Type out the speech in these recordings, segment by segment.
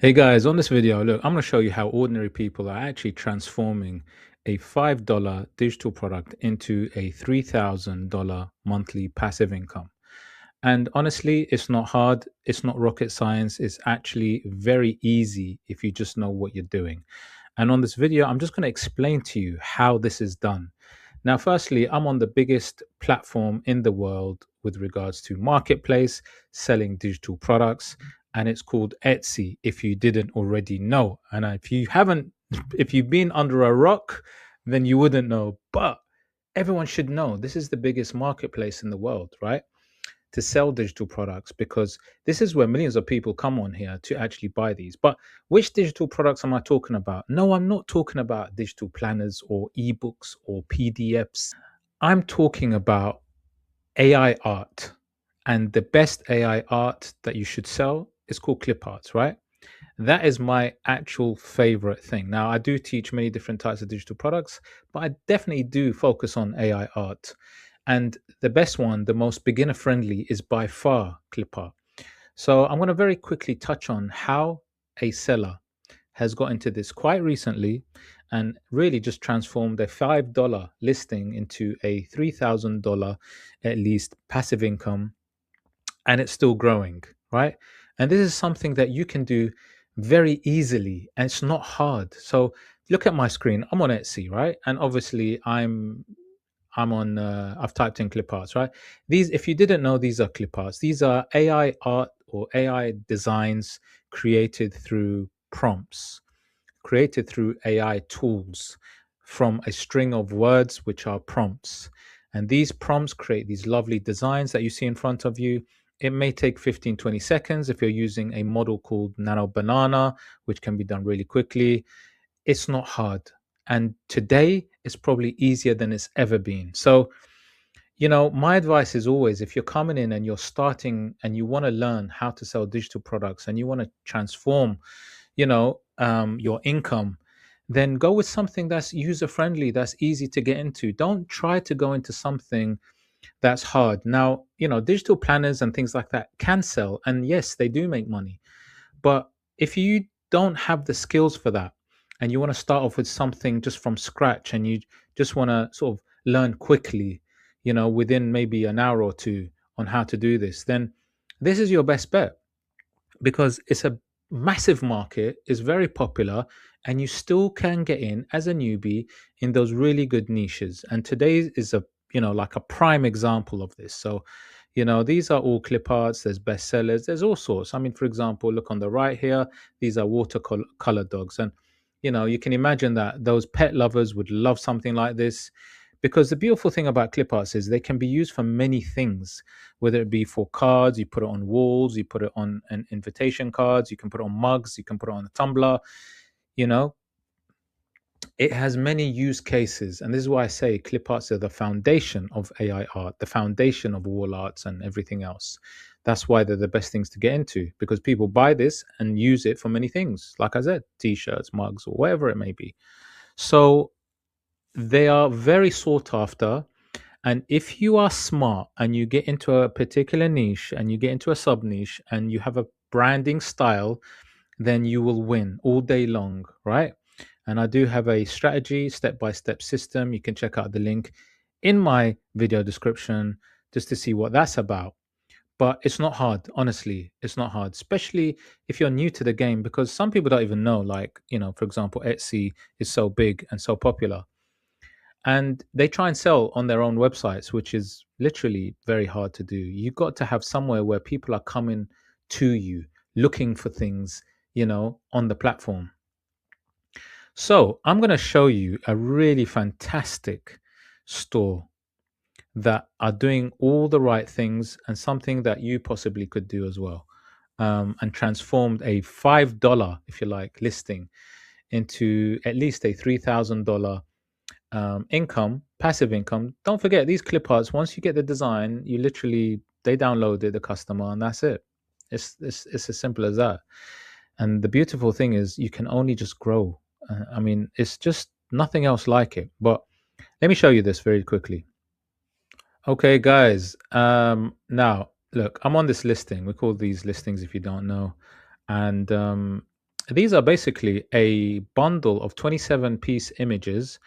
Hey guys, on this video, look, I'm going to show you how ordinary people are actually transforming a $5 digital product into a $3,000 monthly passive income. And honestly, it's not hard, it's not rocket science, it's actually very easy if you just know what you're doing. And on this video, I'm just going to explain to you how this is done. Now, firstly, I'm on the biggest platform in the world with regards to marketplace, selling digital products, and it's called Etsy, if you didn't already know. And if you haven't, if you've been under a rock, then you wouldn't know. But everyone should know this is the biggest marketplace in the world, right? To sell digital products, because this is where millions of people come on here to actually buy these. But which digital products am I talking about? No, I'm not talking about digital planners or ebooks or PDFs. I'm talking about AI art. And the best AI art that you should sell is called Clipart, right? That is my actual favorite thing. Now, I do teach many different types of digital products, but I definitely do focus on AI art. And the best one, the most beginner friendly, is by far Clipart. So I'm going to very quickly touch on how a seller has got into this quite recently and really just transformed a $5 listing into a $3,000 at least passive income, and it's still growing, right? And this is something that you can do very easily and it's not hard. So look at my screen. I'm on Etsy, right? And obviously I'm on I've typed in clip arts, right? These, if you didn't know, these are clip arts. These are AI art or AI designs created through prompts, created through AI tools from a string of words which are prompts. And these prompts create these lovely designs that you see in front of you. It may take 15, 20 seconds if you're using a model called Nano Banana, which can be done really quickly. It's not hard. And today it's probably easier than it's ever been. So, my advice is always, if you're coming in and you're starting and you want to learn how to sell digital products and you want to transform your income, then go with something that's user friendly, that's easy to get into. Don't try to go into something that's hard. Now, digital planners and things like that can sell, and yes, they do make money. But if you don't have the skills for that, and you want to start off with something just from scratch, and you just want to sort of learn quickly, within maybe an hour or two on how to do this, then this is your best bet, because it's a massive market, is very popular, and you still can get in as a newbie in those really good niches. And today is a like a prime example of this. So these are all clip arts, there's bestsellers, there's all sorts. I mean, for example, look on the right here, these are watercolor dogs. And you can imagine that those pet lovers would love something like this, because the beautiful thing about clip arts is they can be used for many things, whether it be for cards, you put it on walls, you put it on an invitation cards, you can put it on mugs, you can put it on a tumbler. You know, it has many use cases, and this is why I say clip arts are the foundation of AI art, the foundation of wall arts and everything else. That's why they're the best things to get into, because people buy this and use it for many things. Like I said, t-shirts, mugs, or whatever it may be. So they are very sought after. And if you are smart and you get into a particular niche and you get into a sub niche and you have a branding style, then you will win all day long, right? And I do have a strategy, step by step system. You can check out the link in my video description just to see what that's about. But it's not hard, honestly. It's not hard, especially if you're new to the game, because some people don't even know. Like, for example, Etsy is so big and so popular, and they try and sell on their own websites, which is literally very hard to do. You got to have somewhere where people are coming to you looking for things, on the platform. So I'm going to show you a really fantastic store that are doing all the right things, and something that you possibly could do as well, and transformed a $5, if you like, listing into at least a $3,000 income, passive income. Don't forget these clip arts. Once you get the design, you literally, they download it, the customer, and that's it. It's as simple as that. And the beautiful thing is, you can only just grow. I mean, it's just nothing else like it. But let me show you this very quickly. Okay, guys. Now look, I'm on this listing. We call these listings, if you don't know, and these are basically a bundle of 27-piece images.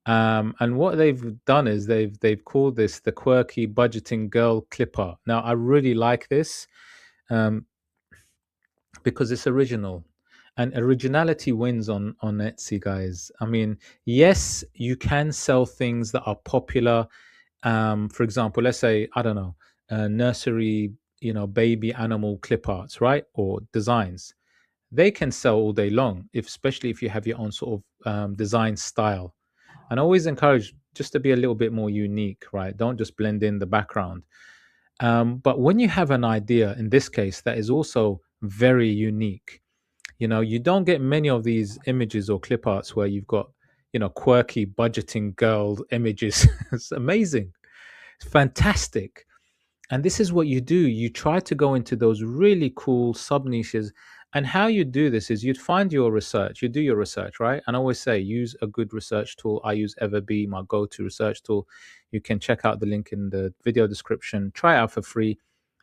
And what they've done is they've called this the quirky budgeting girl clipper. Now I really like this, um, because it's original, and originality wins on Etsy, guys. I mean, yes, you can sell things that are popular. For example, let's say, I don't know, nursery, baby animal clip arts, right, or designs. They can sell all day long, if especially if you have your own sort of design style. And I always encourage just to be a little bit more unique, right? Don't just blend in the background. But when you have an idea, in this case, that is also very unique, you don't get many of these images or clip arts where you've got, quirky budgeting girl images. It's amazing. It's fantastic. And this is what you do. You try to go into those really cool sub niches. And how you do this is you'd find your research, you do your research, right? And I always say use a good research tool. I use Everbee, my go to research tool. You can check out the link in the video description. Try it out for free.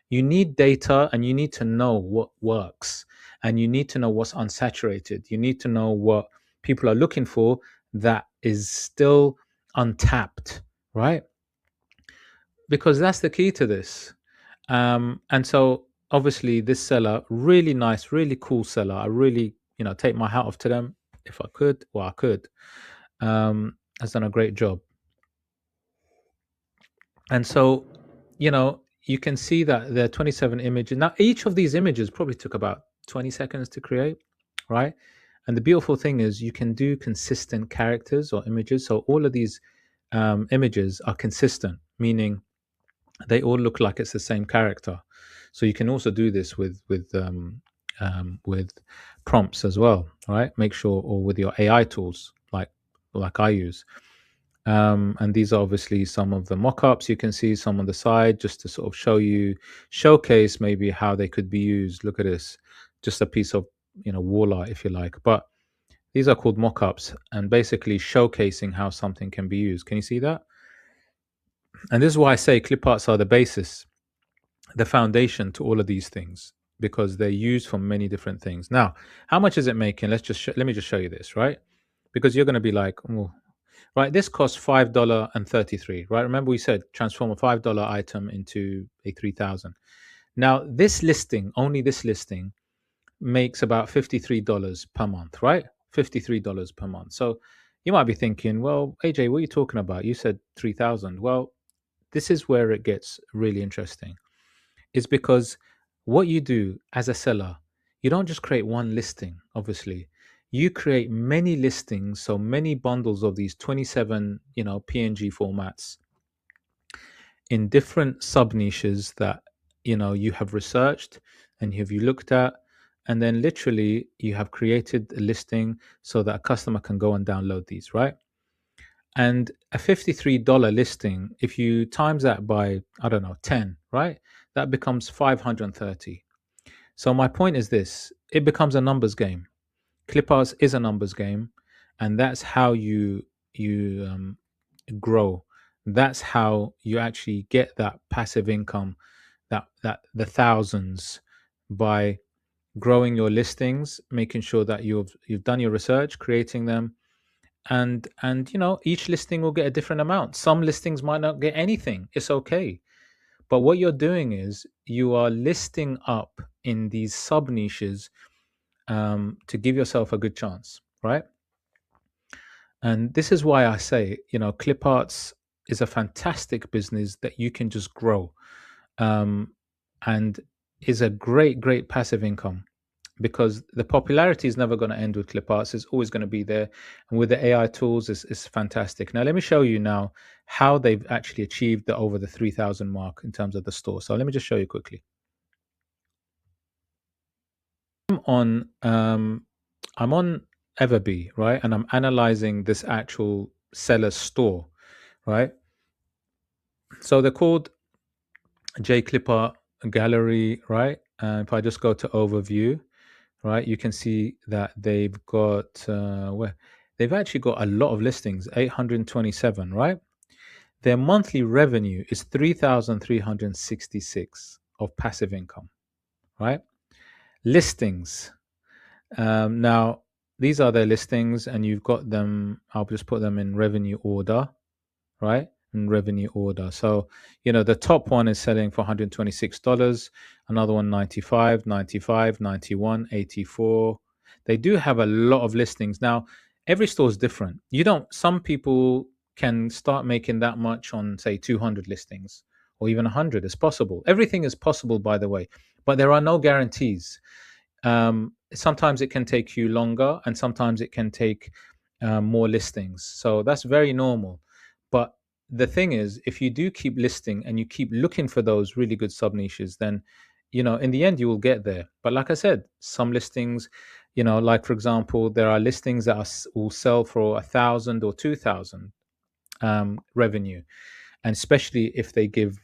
You need data and you need to know what works, and you need to know what's unsaturated. You need to know what people are looking for that is still untapped, right? Because that's the key to this. And so obviously this seller, really nice, really cool seller. I really, take my hat off to them. If I could, well, I could. Has done a great job. And so, you can see that there are 27 images. Now, each of these images probably took about 20 seconds to create, right? And the beautiful thing is you can do consistent characters or images. So all of these images are consistent, meaning they all look like it's the same character. So you can also do this with prompts as well, right? Make sure, or with your AI tools like I use. And these are obviously some of the mock-ups. You can see some on the side just to sort of showcase maybe how they could be used. Look at this, just a piece of wall art, if you like. But these are called mock-ups, and basically showcasing how something can be used. Can you see that? And this is why I say clip arts are the basis, the foundation to all of these things, because they're used for many different things. Now, how much is it making? Let me just show you this, right? Because you're going to be like, oh, right, this costs $5.33, right? Remember we said transform a $5 item into a 3,000. Now, this listing, only this listing, makes about $53 per month, right? $53 per month. So you might be thinking, well, AJ, what are you talking about? You said 3,000. Well, this is where it gets really interesting. Is because what you do as a seller, you don't just create one listing, obviously. You create many listings, so many bundles of these 27, PNG formats in different sub niches that you have researched and you looked at, and then literally you have created a listing so that a customer can go and download these, right? And a $53 listing, if you times that by, I don't know, 10, right? That becomes 530. So my point is this, it becomes a numbers game. Clipars is a numbers game, and that's how you grow. That's how you actually get that passive income, that the thousands, by growing your listings, making sure that you've done your research, creating them, and each listing will get a different amount. Some listings might not get anything. It's okay. But what you're doing is you are listing up in these sub niches, to give yourself a good chance, right? And this is why I say, clip arts is a fantastic business that you can just grow, um, and is a great passive income, because the popularity is never going to end with clip arts. It's always going to be there. And with the AI tools, it's fantastic. Now, let me show you now how they've actually achieved the over the 3,000 mark in terms of the store. So let me just show you quickly. I'm on Everbee, right? And I'm analyzing this actual seller store, right? So they're called J Clipper Gallery, right? And if I just go to overview, right, you can see that they've got where they've actually got a lot of listings, 827, right? Their monthly revenue is 3,366 of passive income, right? Listings, Now, these are their listings, and you've got them. I'll just put them in revenue order, right? In revenue order. So, the top one is selling for $126, another one 95, 95, 91, 84. They do have a lot of listings. Now, every store is different. Some people can start making that much on, say, 200 listings or even 100. It's possible. Everything is possible, by the way, but there are no guarantees. Sometimes it can take you longer, and sometimes it can take more listings. So that's very normal. But the thing is, if you do keep listing and you keep looking for those really good sub niches, then in the end you will get there. But like I said, some listings, like for example, there are listings that will sell for 1,000 or 2,000 revenue, and especially if they give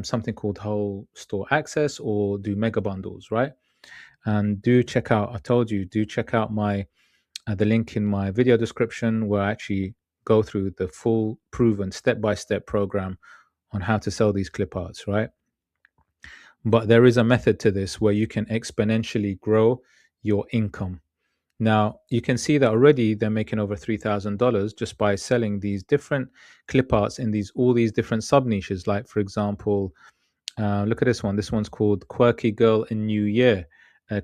something called whole store access or do mega bundles, right? And do check out, I told you, do check out my the link in my video description where I actually go through the full proven step-by-step program on how to sell these clip arts, right? But there is a method to this where you can exponentially grow your income. Now you can see that already they're making over $3,000 just by selling these different clip arts in all these different sub niches. Like for example, look at this one. This one's called Quirky Girl in New Year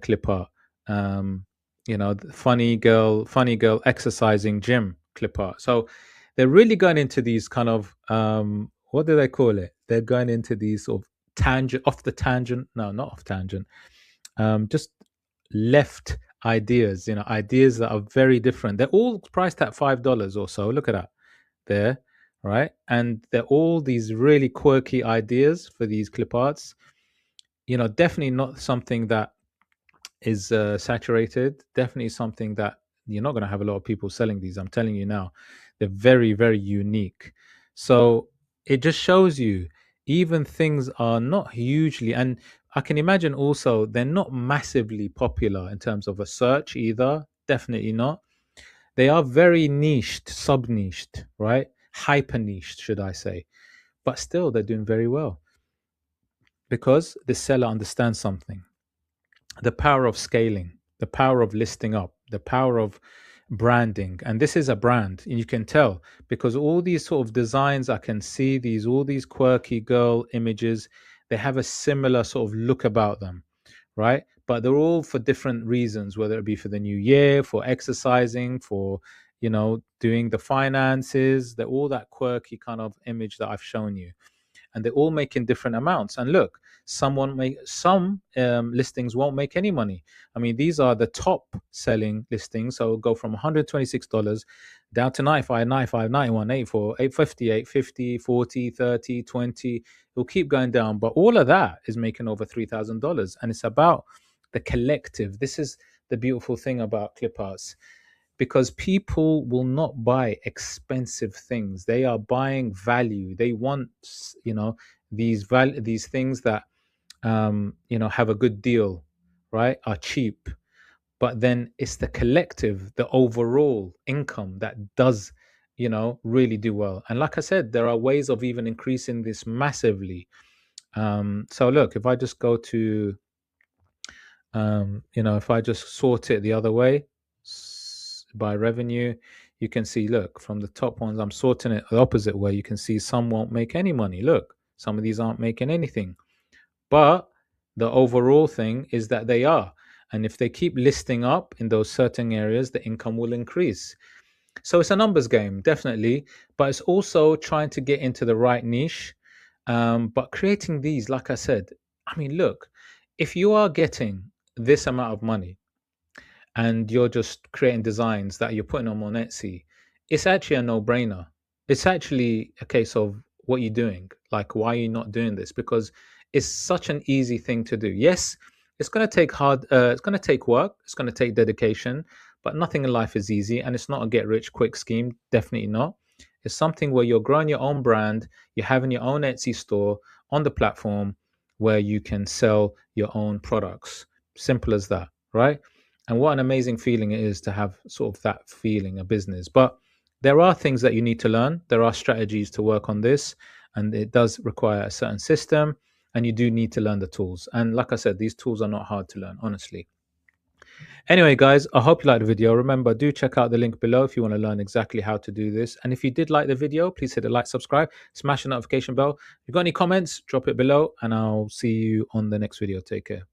clip art. The funny girl exercising gym clip art. So they're really going into these kind of what do they call it? They're going into these sort of off the tangent. No, not off tangent. Just left ideas. Ideas that are very different. They're all priced at $5 or so. Look at that there, right? And they're all these really quirky ideas for these clip arts. Definitely not something that is saturated. Definitely something that you're not going to have a lot of people selling these. I'm telling you now, they're very, very unique. So it just shows you even things are not hugely, and I can imagine also they're not massively popular in terms of a search either. Definitely not. They are very niched, sub niched, right? Hyper niched, should I say. But still, they're doing very well because the seller understands something: the power of scaling, the power of listing up, the power of branding. And this is a brand, and you can tell because all these sort of designs, I can see all these quirky girl images, they have a similar sort of look about them, right? But they're all for different reasons, whether it be for the new year, for exercising, for doing the finances. They're all that quirky kind of image that I've shown you, and they're all making different amounts. And look, some listings won't make any money. I mean, these are the top selling listings, so it'll go from $126 down to 95, 95, 91, 84, 850, 850, 40, 30, 20. It'll keep going down, but all of that is making over $3,000. And it's about the collective. This is the beautiful thing about clip arts, because people will not buy expensive things. They are buying value. They want, these things that have a good deal, right? Are cheap. But then it's the collective, the overall income that does, really do well. And like I said, there are ways of even increasing this massively. So look, if I just go to if I just sort it the other way by revenue, you can see, look, from the top ones, I'm sorting it the opposite way. You can see some won't make any money. Look, some of these aren't making anything. But the overall thing is that they are. And if they keep listing up in those certain areas, the income will increase. So it's a numbers game, definitely. But it's also trying to get into the right niche. But creating these, like I said, I mean, look, if you are getting this amount of money and you're just creating designs that you're putting on Etsy, it's actually a no-brainer. It's actually a case of what you're doing. Like, why are you not doing this? Because it's such an easy thing to do. Yes, it's going to take it's going to take work. It's going to take dedication, but nothing in life is easy. And it's not a get-rich-quick scheme. Definitely not. It's something where you're growing your own brand. You're having your own Etsy store on the platform where you can sell your own products. Simple as that, right? And what an amazing feeling it is to have sort of that feeling, a business. But there are things that you need to learn. There are strategies to work on this, and it does require a certain system, and you do need to learn the tools. And like I said, these tools are not hard to learn, honestly. Anyway, guys, I hope you liked the video. Remember, do check out the link below if you want to learn exactly how to do this. And if you did like the video, please hit the like, subscribe, smash the notification bell. If you've got any comments, drop it below, and I'll see you on the next video. Take care.